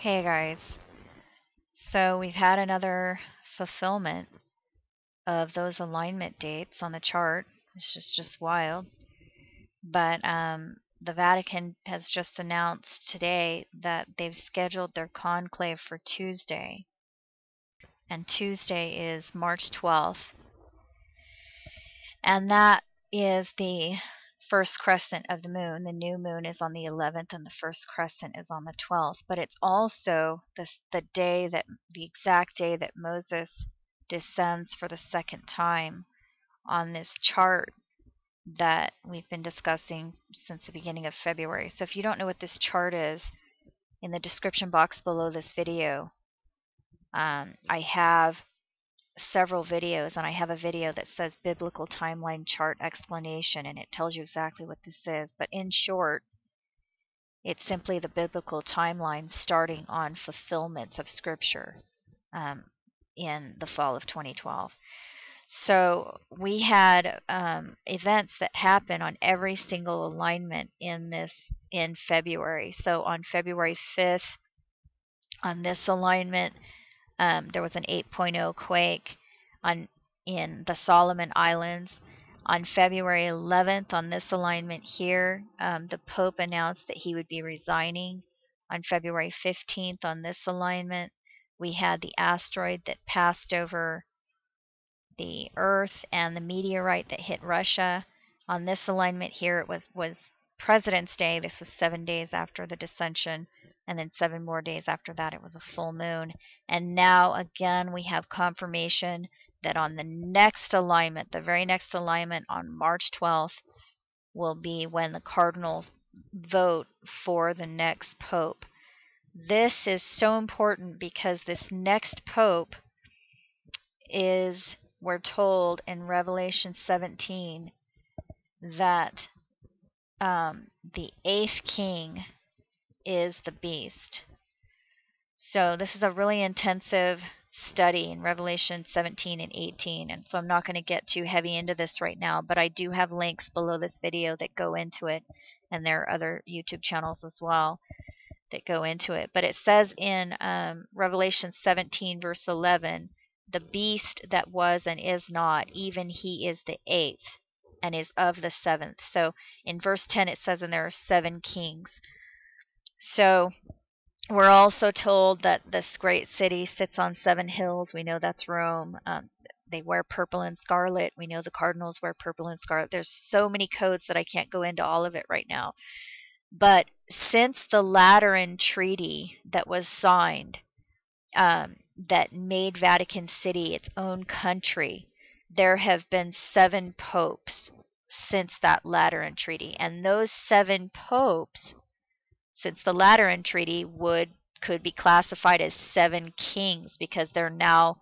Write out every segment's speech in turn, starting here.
Hey guys, so we've had another fulfillment of those alignment dates on the chart. It's just wild. But the Vatican has just announced today that they've scheduled their conclave for Tuesday. And Tuesday is March 12th. And that is the first crescent of the moon. The new moon is on the 11th and the first crescent is on the 12th. But it's also the exact day that Moses descends for the second time on this chart that we've been discussing since the beginning of February. So if you don't know what this chart is, in the description box below this video, I have several videos, and I have a video that says Biblical Timeline Chart Explanation, and it tells you exactly what this is. But in short, it's simply the biblical timeline starting on fulfillments of Scripture in the fall of 2012. So we had events that happen on every single alignment in February. So on February 5th, on this alignment, there was an 8.0 quake in the Solomon Islands. On February 11th, on this alignment here, the Pope announced that he would be resigning. On February 15th, on this alignment, we had the asteroid that passed over the Earth and the meteorite that hit Russia. On this alignment here, it was President's Day. This was 7 days after the dissension, and then 7 more days after that it was a full moon. And now again we have confirmation that on the next alignment, the very next alignment on March 12th, will be when the cardinals vote for the next pope. This is so important because this next pope is, we're told in Revelation 17, that the 8th king is the beast. So this is a really intensive study in Revelation 17 and 18, and so I'm not going to get too heavy into this right now, but I do have links below this video that go into it, and there are other YouTube channels as well that go into it. But it says in Revelation 17 verse 11, the beast that was and is not, even he is the 8th and is of the 7th. So in verse 10 it says, and there are 7 kings. So we're also told that this great city sits on 7 hills. We know that's Rome. They wear purple and scarlet. We know the cardinals wear purple and scarlet. There's so many codes that I can't go into all of it right now. But since the Lateran Treaty that was signed, that made Vatican City its own country, there have been 7 popes since that Lateran Treaty. And those 7 popes, since the Lateran Treaty, could be classified as 7 kings because they're now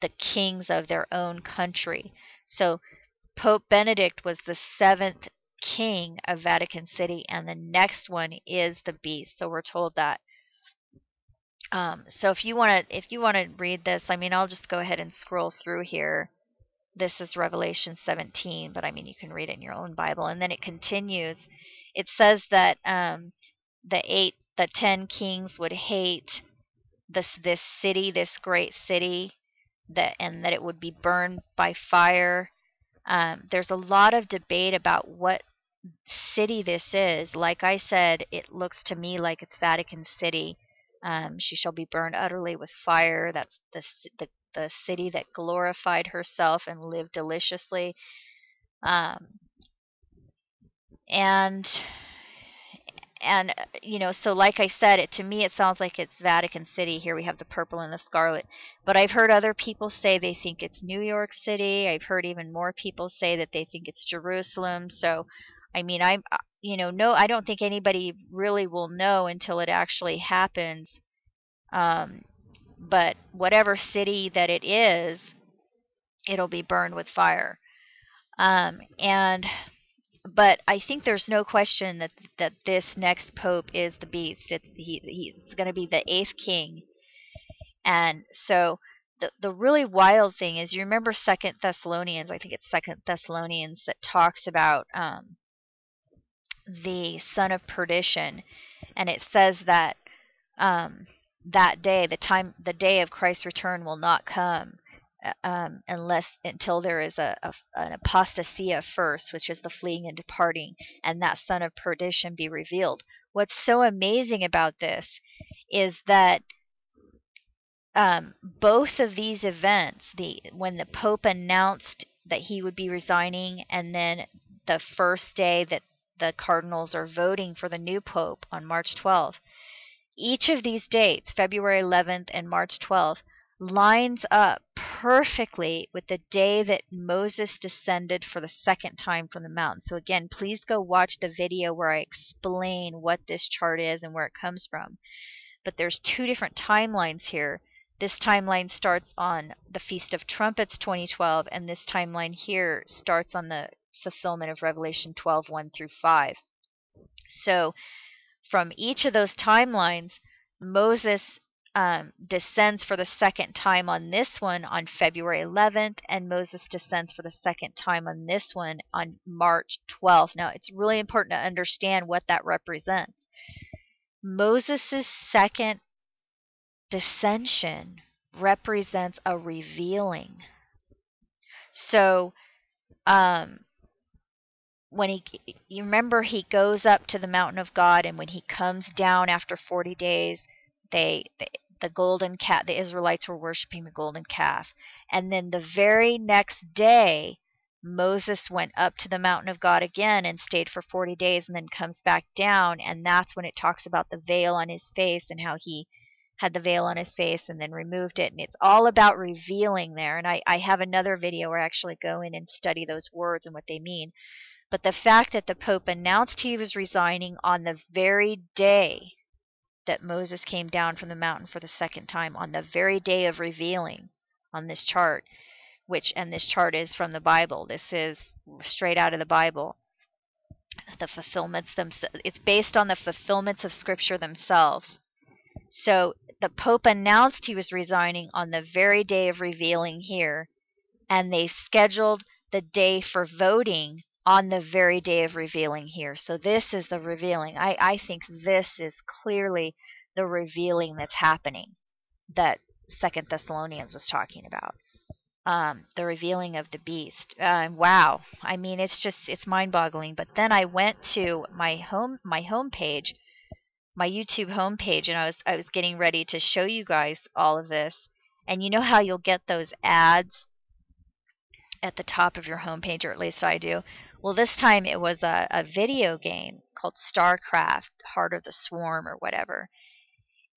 the kings of their own country. So Pope Benedict was the 7th king of Vatican City, and the next one is the beast. So we're told that. So if you want to read this, I mean, I'll just go ahead and scroll through here. This is Revelation 17, but I mean, you can read it in your own Bible. And then it continues. It says that the 10 kings would hate this city, this great city, and that it would be burned by fire. There's a lot of debate about what city this is. Like I said, it looks to me like it's Vatican City. She shall be burned utterly with fire. That's the city that glorified herself and lived deliciously. And you know, so like I said, to me it sounds like it's Vatican City. Here we have the purple and the scarlet. But I've heard other people say they think it's New York City. I've heard even more people say that they think it's Jerusalem. So, I mean, I don't think anybody really will know until it actually happens. But whatever city that it is, it'll be burned with fire. But I think there's no question that this next pope is the beast. He's going to be the 8th king. And so the really wild thing is, you remember 2 Thessalonians, I think it's 2 Thessalonians, that talks about the son of perdition. And it says that that day, the day of Christ's return will not come until there is an apostasia first, which is the fleeing and departing, and that son of perdition be revealed. What's so amazing about this is that both of these events, when the Pope announced that he would be resigning, and then the first day that the cardinals are voting for the new Pope on March 12th, each of these dates, February 11th and March 12th, lines up perfectly with the day that Moses descended for the second time from the mountain. So again, please go watch the video where I explain what this chart is and where it comes from. But there's two different timelines here. This timeline starts on the Feast of Trumpets 2012, and this timeline here starts on the fulfillment of Revelation 12:1 through 5. So from each of those timelines, Moses descends for the second time on this one on February 11th, and Moses descends for the second time on this one on March 12th. Now, it's really important to understand what that represents. Moses' second descension represents a revealing. So, when you remember, he goes up to the mountain of God, and when he comes down after 40 days, the golden calf, the Israelites were worshiping the golden calf. And then the very next day, Moses went up to the mountain of God again and stayed for 40 days and then comes back down. And that's when it talks about the veil on his face and how he had the veil on his face and then removed it. And it's all about revealing there. And I have another video where I actually go in and study those words and what they mean. But the fact that the Pope announced he was resigning on the very day that Moses came down from the mountain for the second time, on the very day of revealing on this chart, and this chart is from the Bible. This is straight out of the Bible. The fulfillments it's based on the fulfillments of Scripture themselves. So the Pope announced he was resigning on the very day of revealing here, and they scheduled the day for voting on the very day of revealing here. So this is the revealing. I think this is clearly the revealing that's happening that 2 Thessalonians was talking about. The revealing of the beast. Wow. I mean, it's mind-boggling. But then I went to my homepage, my YouTube homepage, and I was getting ready to show you guys all of this. And you know how you'll get those ads at the top of your homepage, or at least I do. Well, this time it was a video game called Starcraft, Heart of the Swarm or whatever.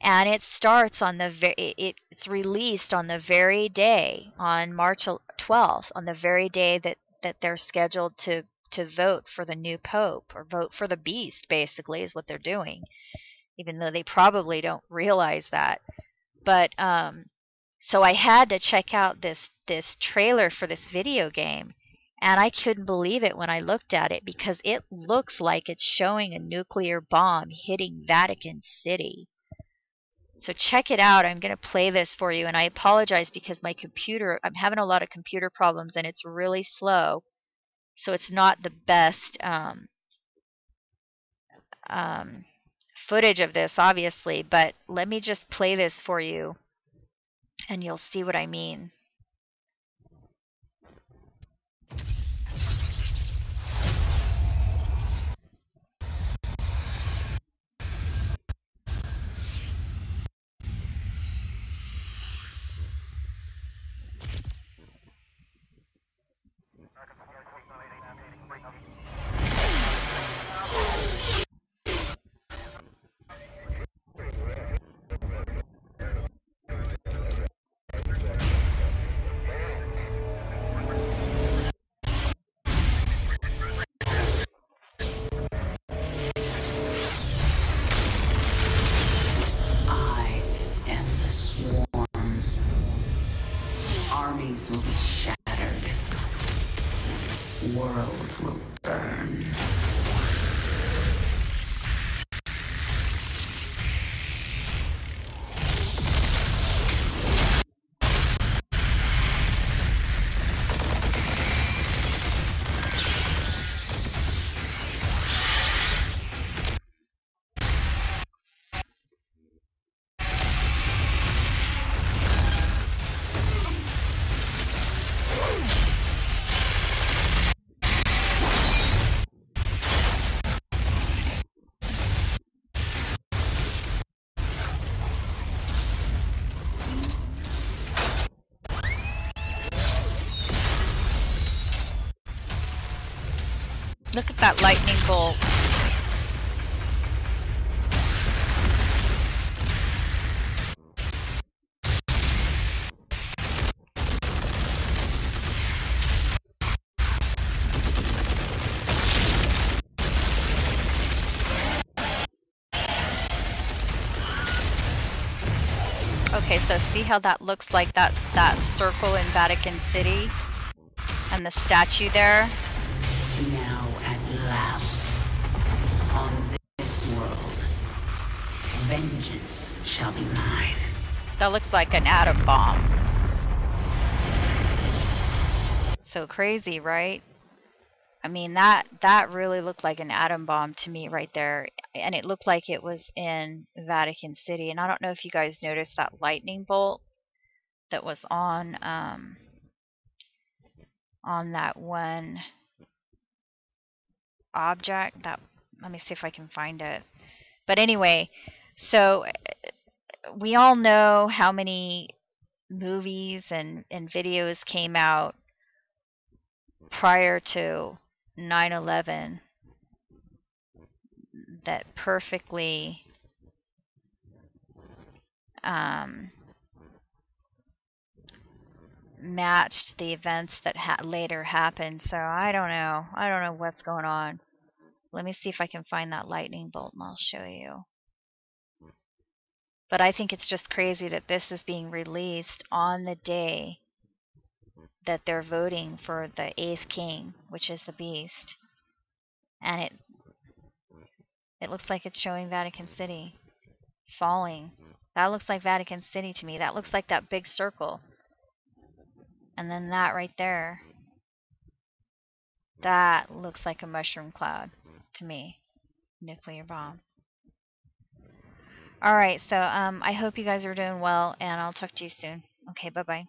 And it starts on it's released on the very day, on March 12th, on the very day that they're scheduled to vote for the new Pope, or vote for the beast, basically, is what they're doing, even though they probably don't realize that. But so I had to check out this trailer for this video game, and I couldn't believe it when I looked at it, because it looks like it's showing a nuclear bomb hitting Vatican City. So check it out. I'm going to play this for you, and I apologize because my computer, I'm having a lot of computer problems, and it's really slow, so it's not the best footage of this, obviously, but let me just play this for you, and you'll see what I mean. Will be shattered. Worlds will burn. Look at that lightning bolt. Okay, so see how that looks like that circle in Vatican City? And the statue there? Now at last, on this world, vengeance shall be mine. That looks like an atom bomb. So crazy, right? I mean, that really looked like an atom bomb to me right there. And it looked like it was in Vatican City. And I don't know if you guys noticed that lightning bolt that was on that one object. That, let me see if I can find it. But anyway, so we all know how many movies and videos came out prior to 9/11 that perfectly matched the events that later happened. So I don't know what's going on. Let me see if I can find that lightning bolt and I'll show you. But I think it's just crazy that this is being released on the day that they're voting for the 8th king, which is the beast. And it looks like it's showing Vatican City falling. That looks like Vatican City to me. That looks like that big circle. And then that right there, that looks like a mushroom cloud to me. Nuclear bomb. Alright, so I hope you guys are doing well, and I'll talk to you soon. Okay, bye-bye.